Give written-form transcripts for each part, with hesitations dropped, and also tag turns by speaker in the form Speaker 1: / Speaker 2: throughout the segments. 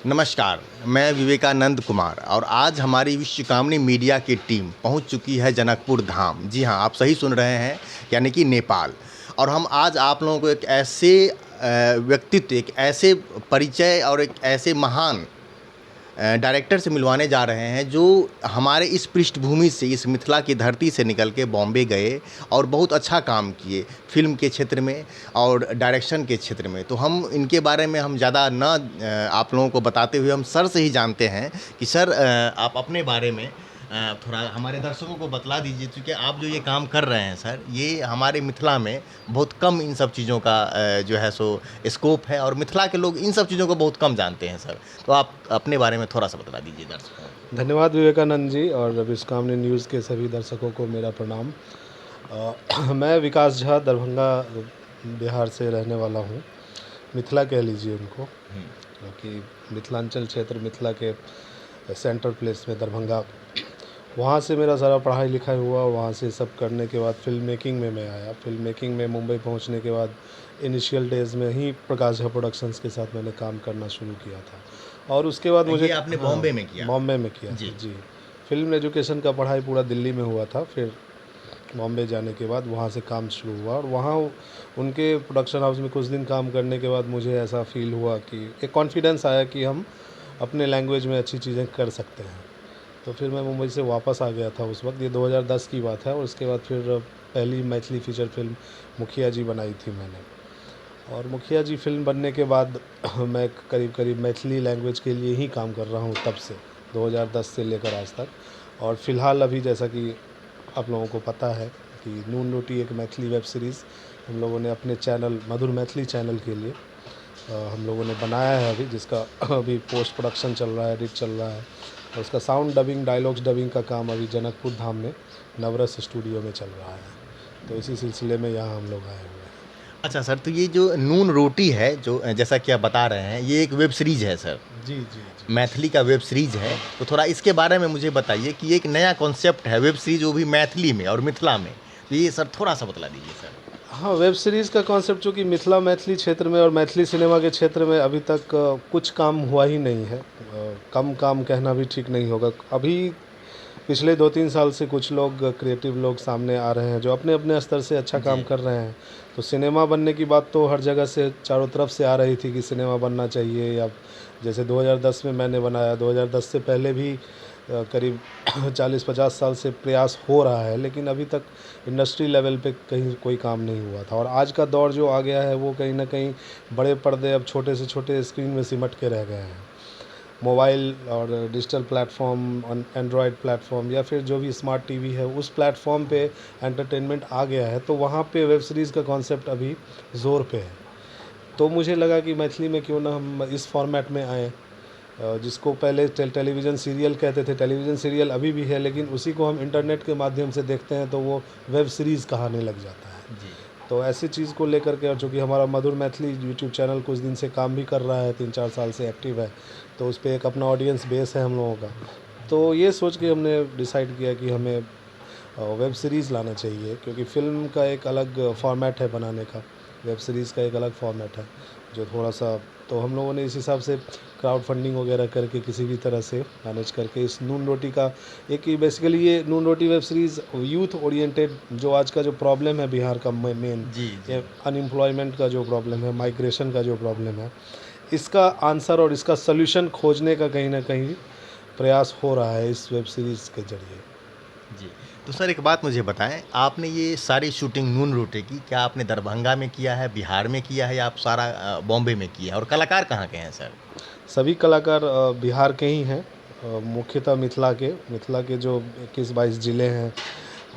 Speaker 1: नमस्कार, मैं विवेकानंद कुमार और आज हमारी विश्वकामनी मीडिया की टीम पहुंच चुकी है जनकपुर धाम। जी हाँ, आप सही सुन रहे हैं, यानी कि नेपाल। और हम आज आप लोगों को एक ऐसे व्यक्तित्व, एक ऐसे परिचय और एक ऐसे महान डायरेक्टर से मिलवाने जा रहे हैं जो हमारे इस पृष्ठभूमि से, इस मिथिला की धरती से निकल के बॉम्बे गए और बहुत अच्छा काम किए फिल्म के क्षेत्र में और डायरेक्शन के क्षेत्र में। तो हम इनके बारे में हम ज़्यादा न आप लोगों को बताते हुए हम सर से ही जानते हैं कि सर आप अपने बारे में थोड़ा हमारे दर्शकों को बतला दीजिए, क्योंकि आप जो ये काम कर रहे हैं सर, ये हमारे मिथिला में बहुत कम इन सब चीज़ों का जो है सो स्कोप है और मिथिला के लोग इन सब चीज़ों को बहुत कम जानते हैं सर। तो आप अपने बारे में थोड़ा सा बता दीजिए दर्शकों को।
Speaker 2: धन्यवाद विवेकानंद जी और विश्वकामनी न्यूज़ के सभी दर्शकों को मेरा प्रणाम। मैं विकास झा दरभंगा बिहार से रहने वाला हूँ। मिथिला कह लीजिए उनको, क्योंकि मिथिलांचल क्षेत्र, मिथिला के सेंट्रल प्लेस में दरभंगा, वहाँ से मेरा सारा पढ़ाई लिखाई हुआ। वहाँ से सब करने के बाद फिल्म मेकिंग में मैं आया। फिल्म मेकिंग में मुंबई पहुँचने के बाद इनिशियल डेज़ में ही प्रकाश झा प्रोडक्शंस के साथ मैंने काम करना शुरू किया था और उसके बाद मुझे
Speaker 1: ये आपने बॉम्बे में किया?
Speaker 2: बॉम्बे में किया
Speaker 1: जी।
Speaker 2: जी। फिल्म एजुकेशन का पढ़ाई पूरा दिल्ली में हुआ था। फिर बॉम्बे जाने के बाद वहाँ से काम शुरू हुआ और वहाँ उनके प्रोडक्शन हाउस में कुछ दिन काम करने के बाद मुझे ऐसा फील हुआ कि एक कॉन्फिडेंस आया कि हम अपने लैंग्वेज में अच्छी चीज़ें कर सकते हैं। तो फिर मैं मुंबई से वापस आ गया था उस वक्त। ये 2010 की बात है। और उसके बाद फिर पहली मैथिली फीचर फिल्म मुखिया जी बनाई थी मैंने। और मुखिया जी फिल्म बनने के बाद मैं करीब मैथिली लैंग्वेज के लिए ही काम कर रहा हूँ तब से, 2010 से लेकर आज तक। और फ़िलहाल अभी जैसा कि आप लोगों को पता है कि नून रोटी एक मैथिली वेब सीरीज़ हम लोगों ने अपने चैनल मधुर मैथिली चैनल के लिए हम लोगों ने बनाया है अभी, जिसका अभी पोस्ट प्रोडक्शन चल रहा है, एडिट चल रहा है। और उसका साउंड डबिंग, डायलॉग्स डबिंग का काम अभी जनकपुर धाम में नवरस स्टूडियो में चल रहा है। तो इसी सिलसिले में यहाँ हम लोग आए हुए हैं।
Speaker 1: अच्छा सर, तो ये जो नून रोटी है, जो जैसा कि आप बता रहे हैं, ये एक वेब सीरीज़ है सर,
Speaker 2: जी जी जी।
Speaker 1: मैथिली का वेब सीरीज़ है। तो थोड़ा इसके बारे में मुझे बताइए कि ये एक नया कॉन्सेप्ट है वेब सीरीज़, वो भी मैथिली में और मिथिला में। तो ये सर थोड़ा सा बतला दीजिए सर।
Speaker 2: हाँ, वेब सीरीज़ का कॉन्सेप्ट चूँकि मिथिला मैथिली क्षेत्र में और मैथिली सिनेमा के क्षेत्र में अभी तक कुछ काम हुआ ही नहीं है। कम काम कहना भी ठीक नहीं होगा। अभी पिछले 2-3 साल से कुछ लोग, क्रिएटिव लोग सामने आ रहे हैं जो अपने अपने स्तर से अच्छा काम
Speaker 1: जी।
Speaker 2: कर रहे हैं। तो सिनेमा बनने की बात तो हर जगह से, चारों तरफ से आ रही थी कि सिनेमा बनना चाहिए। या जैसे 2010 में मैंने बनाया, 2010 से पहले भी करीब 40-50 साल से प्रयास हो रहा है, लेकिन अभी तक इंडस्ट्री लेवल पे कहीं कोई काम नहीं हुआ था। और आज का दौर जो आ गया है वो कहीं ना कहीं बड़े पर्दे अब छोटे से छोटे स्क्रीन में सिमट के रह गए हैं। मोबाइल और डिजिटल प्लेटफॉर्म, एंड्रॉयड प्लेटफॉर्म या फिर जो भी स्मार्ट टीवी है, उस प्लेटफॉर्म पे एंटरटेनमेंट आ गया है। तो वहाँ पे वेब सीरीज़ का कॉन्सेप्ट अभी ज़ोर पे है। तो मुझे लगा कि मैथिली में क्यों ना हम इस फॉर्मेट में आएँ, जिसको पहले टेलीविज़न सीरियल कहते थे। टेलीविज़न सीरियल अभी भी है, लेकिन उसी को हम इंटरनेट के माध्यम से देखते हैं तो वो वेब सीरीज़ कहने लग जाता है।
Speaker 1: जी।
Speaker 2: तो ऐसी चीज़ को लेकर के, और चूँकि हमारा मधुर मैथिली यूट्यूब चैनल कुछ दिन से काम भी कर रहा है, 3-4 साल से एक्टिव है, तो उस पे एक अपना ऑडियंस बेस है हम लोगों का। तो ये सोच के हमने डिसाइड किया कि हमें वेब सीरीज़ लाना चाहिए, क्योंकि फ़िल्म का एक अलग फॉर्मेट है बनाने का, वेब सीरीज़ का एक अलग फॉर्मेट है जो थोड़ा सा। तो हम लोगों ने इस हिसाब से क्राउड फंडिंग वगैरह करके किसी भी तरह से मैनेज करके इस नून रोटी का एक, बेसिकली ये नून रोटी वेब सीरीज़ यूथ ओरिएंटेड, जो आज का जो प्रॉब्लम है बिहार का मेन,
Speaker 1: जी।
Speaker 2: ये
Speaker 1: जी।
Speaker 2: अनएम्प्लॉयमेंट का जो प्रॉब्लम है, माइग्रेशन का जो प्रॉब्लम है, इसका आंसर और इसका सल्यूशन खोजने का कहीं ना कहीं प्रयास हो रहा है इस वेब सीरीज़ के ज़रिए।
Speaker 1: जी। तो सर एक बात मुझे बताएँ, आपने ये सारी शूटिंग नून रोटी की, क्या आपने दरभंगा में किया है, बिहार में किया है, या आप सारा बॉम्बे में किया है? और कलाकार कहाँ के हैं सर?
Speaker 2: सभी कलाकार बिहार के ही हैं, मुख्यतः मिथिला के जो 21-22 ज़िले हैं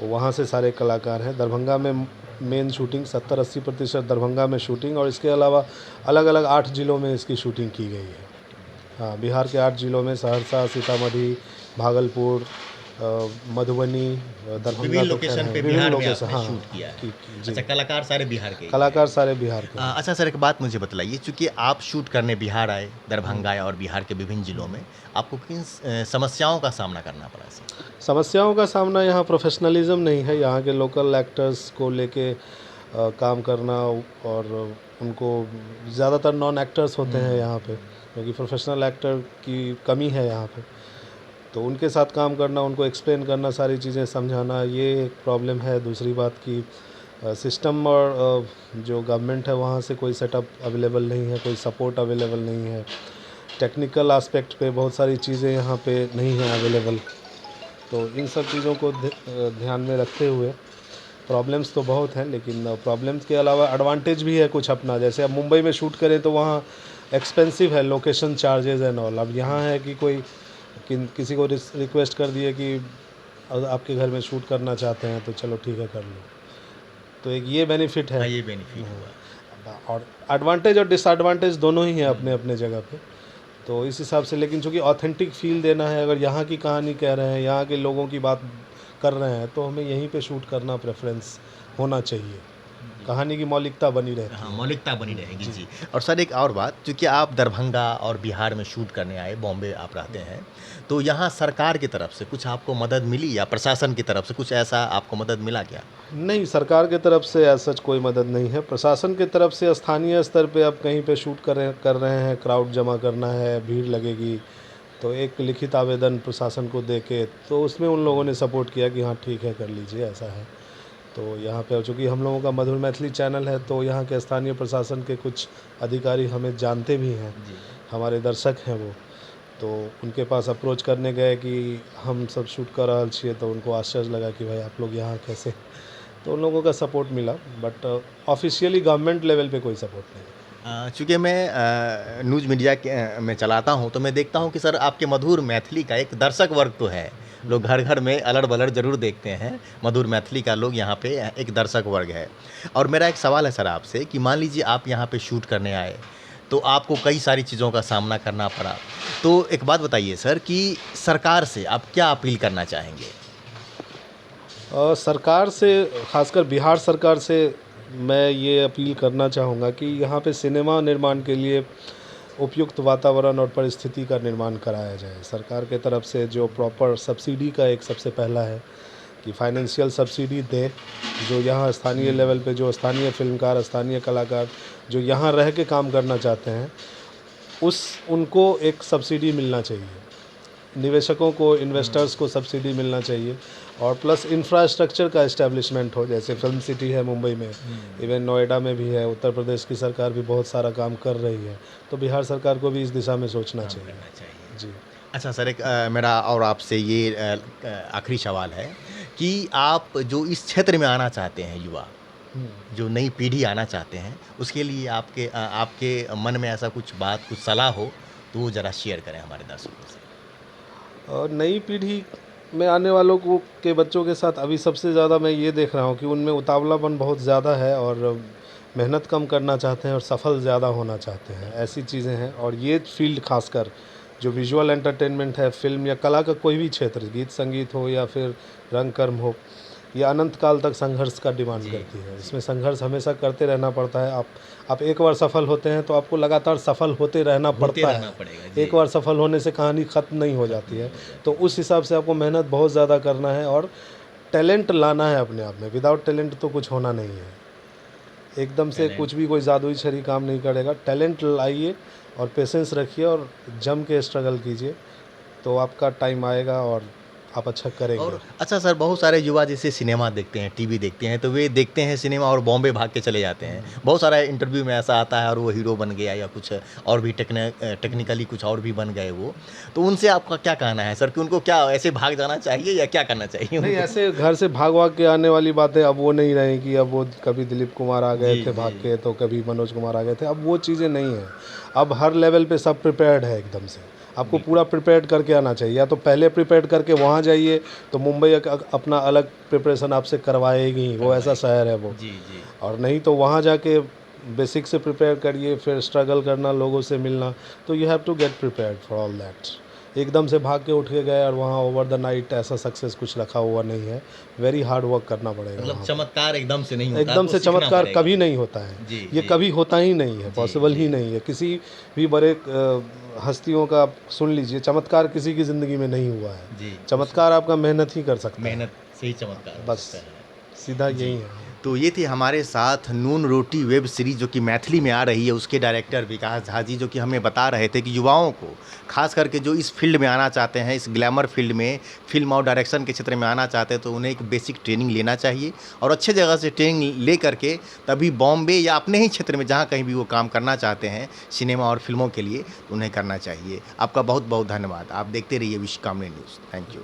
Speaker 2: वहाँ से सारे कलाकार हैं। दरभंगा में मेन शूटिंग 70-80% दरभंगा में शूटिंग, और इसके अलावा अलग अलग 8 ज़िलों में इसकी शूटिंग की गई है। हाँ, बिहार के 8 ज़िलों में, सहरसा, सीतामढ़ी, भागलपुर, मधुबनी, दरभंगा
Speaker 1: विभिन्न
Speaker 2: तो खैर
Speaker 1: लोकेशन
Speaker 2: है,
Speaker 1: पे
Speaker 2: विभिन्न
Speaker 1: बिहार में
Speaker 2: लोकेशन।
Speaker 1: आपने
Speaker 2: हाँ,
Speaker 1: शूट किया है।
Speaker 2: जी।
Speaker 1: अच्छा, कलाकार सारे बिहार के ही हैं।
Speaker 2: कलाकार सारे बिहार के हैं।
Speaker 1: अच्छा सर, एक बात मुझे बतलाइए, चूँकि आप शूट करने बिहार आए,
Speaker 2: हम्म,
Speaker 1: दरभंगा आए और बिहार के विभिन्न ज़िलों में, आपको किन समस्याओं का सामना करना पड़ा सर?
Speaker 2: समस्याओं का सामना, यहाँ प्रोफेशनलिज्म नहीं है। यहाँ के लोकल एक्टर्स को लेके काम करना, और उनको ज़्यादातर नॉन एक्टर्स होते हैं यहाँ पे, क्योंकि प्रोफेशनल एक्टर की कमी है यहाँ पे। तो उनके साथ काम करना, उनको एक्सप्लेन करना, सारी चीज़ें समझाना, ये एक प्रॉब्लम है। दूसरी बात कि सिस्टम और जो गवर्नमेंट है वहाँ से कोई सेटअप अवेलेबल नहीं है, कोई सपोर्ट अवेलेबल नहीं है। टेक्निकल एस्पेक्ट पे बहुत सारी चीज़ें यहाँ पे नहीं हैं अवेलेबल। तो इन सब चीज़ों को ध्यान में रखते हुए प्रॉब्लम्स तो बहुत हैं, लेकिन प्रॉब्लम्स के अलावा एडवांटेज भी है कुछ अपना। जैसे अब मुंबई में शूट करें तो वहाँ एक्सपेंसिव है, लोकेशन चार्जेस एंड ऑल। अब यहाँ है कि कोई किसी को रिक्वेस्ट कर दिए कि आपके घर में शूट करना चाहते हैं तो चलो ठीक है कर लो। तो एक ये बेनिफिट है।
Speaker 1: हाँ, ये बेनिफिट हुआ।
Speaker 2: और एडवांटेज और डिसएडवांटेज दोनों ही हैं अपने अपने जगह पे। तो इस हिसाब से, लेकिन चूँकि ऑथेंटिक फील देना है, अगर यहाँ की कहानी कह रहे हैं, यहाँ के लोगों की बात कर रहे हैं, तो हमें यहीं पे शूट करना प्रेफरेंस होना चाहिए। कहानी की मौलिकता बनी रहती
Speaker 1: हाँ,
Speaker 2: है।
Speaker 1: मौलिकता बनी रहेगी जी। और सर एक और बात, चूँकि आप दरभंगा और बिहार में शूट करने आए, बॉम्बे आप रहते हैं, तो यहाँ सरकार की तरफ से कुछ आपको मदद मिली या प्रशासन की तरफ से कुछ ऐसा आपको मदद मिला क्या?
Speaker 2: नहीं, सरकार की तरफ से ऐसा कोई मदद नहीं है। प्रशासन की तरफ से स्थानीय स्तर पे आप कहीं पे शूट कर रहे हैं, क्राउड जमा करना है, भीड़ लगेगी, तो एक लिखित आवेदन प्रशासन को दे के, तो उसमें उन लोगों ने सपोर्ट किया कि हाँ ठीक है कर लीजिए, ऐसा है। तो यहाँ पे चूँकि हम लोगों का मधुर मैथिली चैनल है, तो यहाँ के स्थानीय प्रशासन के कुछ अधिकारी हमें जानते भी हैं, हमारे दर्शक हैं वो। तो उनके पास अप्रोच करने गए कि हम सब शूट कर रहा छिए, तो उनको आश्चर्य लगा कि भाई आप लोग यहाँ कैसे। तो उन लोगों का सपोर्ट मिला, बट ऑफिशियली गवर्नमेंट लेवल पे कोई सपोर्ट नहीं।
Speaker 1: चूँकि मैं न्यूज़ मीडिया में चलाता हूँ, तो मैं देखता हूँ कि सर आपके मधुर मैथिली का एक दर्शक वर्ग तो है। लोग घर-घर में अलड़-बलड़ ज़रूर देखते हैं। मधुर मैथिली का लोग यहाँ पे एक दर्शक वर्ग है। और मेरा एक सवाल है सर आपसे कि मान लीजिए आप यहाँ पे शूट करने आए, तो आपको कई सारी चीज़ों का सामना करना पड़ा। तो एक बात बताइए सर कि सरकार से आप क्या अपील करना चाहेंगे?
Speaker 2: सरकार से, खासकर बिहार सरकार से मैं ये अपील करना चाहूँगा कि यहाँ पे सिनेमा निर्माण के लिए उपयुक्त वातावरण और परिस्थिति का निर्माण कराया जाए। सरकार के तरफ से जो प्रॉपर सब्सिडी का एक सबसे पहला है कि फाइनेंशियल सब्सिडी दें, जो यहाँ स्थानीय लेवल पे जो स्थानीय फिल्मकार, स्थानीय कलाकार जो यहाँ रह के काम करना चाहते हैं, उनको एक सब्सिडी मिलना चाहिए। निवेशकों को, इन्वेस्टर्स को सब्सिडी मिलना चाहिए, और प्लस इंफ्रास्ट्रक्चर का इस्टेब्लिशमेंट हो। जैसे फिल्म सिटी है मुंबई में, इवन नोएडा में भी है, उत्तर प्रदेश की सरकार भी बहुत सारा काम कर रही है। तो बिहार सरकार को भी इस दिशा में सोचना चाहिए। जी।
Speaker 1: अच्छा सर, एक मेरा और आपसे ये आखिरी सवाल है कि आप जो इस क्षेत्र में आना चाहते हैं, युवा जो नई पीढ़ी आना चाहते हैं, उसके लिए आपके मन में ऐसा कुछ बात, कुछ सलाह हो, तो वो ज़रा शेयर करें हमारे दर्शकों से।
Speaker 2: और नई पीढ़ी में आने वालों को के बच्चों के साथ अभी सबसे ज़्यादा मैं ये देख रहा हूँ कि उनमें उतावलापन बहुत ज़्यादा है, और मेहनत कम करना चाहते हैं और सफल ज़्यादा होना चाहते हैं, ऐसी चीज़ें हैं। और ये फील्ड खासकर जो विजुअल एंटरटेनमेंट है, फिल्म या कला का कोई भी क्षेत्र, गीत संगीत हो या फिर रंग कर्म हो, ये अनंत काल तक संघर्ष का डिमांड करती है। इसमें संघर्ष हमेशा करते रहना पड़ता है। आप एक बार सफल होते हैं तो आपको लगातार सफल होते रहना पड़ता है। एक बार सफल होने से कहानी ख़त्म नहीं हो जाती है। तो उस हिसाब से आपको मेहनत बहुत ज़्यादा करना है और टैलेंट लाना है अपने आप में। विदाउट टैलेंट तो कुछ होना नहीं है। एकदम से कुछ भी कोई जादुई छड़ी काम नहीं करेगा। टैलेंट लाइए और पेशेंस रखिए और जम के स्ट्रगल कीजिए, तो आपका टाइम आएगा और आप अच्छा करेंगे।
Speaker 1: और अच्छा सर, बहुत सारे युवा जैसे सिनेमा देखते हैं, टीवी देखते हैं, तो वे देखते हैं सिनेमा और बॉम्बे भाग के चले जाते हैं। बहुत सारा इंटरव्यू में ऐसा आता है और वो हीरो बन गया या कुछ और भी टेक्निकली कुछ और भी बन गए वो। तो उनसे आपका क्या कहना है सर कि उनको क्या ऐसे भाग जाना चाहिए या क्या करना चाहिए?
Speaker 2: नहीं, ऐसे घर से भाग के आने वाली बातें अब वो नहीं रही कि अब वो कभी दिलीप कुमार आ गए थे भाग के, तो कभी मनोज कुमार आ गए थे। अब वो चीज़ें नहीं हैं। अब हर लेवल पे सब प्रिपेयर्ड है एकदम से। आपको पूरा प्रिपेयर्ड करके आना चाहिए। या तो पहले प्रिपेयर्ड करके वहाँ जाइए तो मुंबई अपना अलग प्रिपरेशन आपसे करवाएगी, वो ऐसा शहर है वो। और नहीं तो वहाँ जाके बेसिक से प्रिपेयर करिए, फिर स्ट्रगल करना, लोगों से मिलना। तो you have to get prepared for all that. एकदम से भाग के उठ के गए और वहाँ ओवर द नाइट ऐसा सक्सेस कुछ रखा हुआ नहीं है। वेरी हार्ड वर्क करना पड़ेगा।
Speaker 1: मतलब चमत्कार एकदम से नहीं होता,
Speaker 2: एकदम से चमत्कार कभी नहीं होता है। ये कभी होता ही नहीं है, पॉसिबल ही नहीं है। किसी भी बड़े हस्तियों का सुन लीजिए, चमत्कार किसी की ज़िंदगी में नहीं हुआ है। चमत्कार आपका मेहनत ही कर सकता है।
Speaker 1: मेहनत से ही चमत्कार
Speaker 2: बस सीधा यही है।
Speaker 1: तो ये थी हमारे साथ नून रोटी वेब सीरीज़ जो कि मैथिली में आ रही है, उसके डायरेक्टर विकास झा जी, जो कि हमें बता रहे थे कि युवाओं को खास करके जो इस फील्ड में आना चाहते हैं, इस ग्लैमर फील्ड में, फिल्म और डायरेक्शन के क्षेत्र में आना चाहते हैं, तो उन्हें एक बेसिक ट्रेनिंग लेना चाहिए और अच्छे जगह से ट्रेनिंग ले करके तभी बॉम्बे या अपने ही क्षेत्र में जहाँ कहीं भी वो काम करना चाहते हैं सिनेमा और फिल्मों के लिए, तो उन्हें करना चाहिए। आपका बहुत बहुत धन्यवाद। आप देखते रहिए विश्वकामनी न्यूज़। Thank you.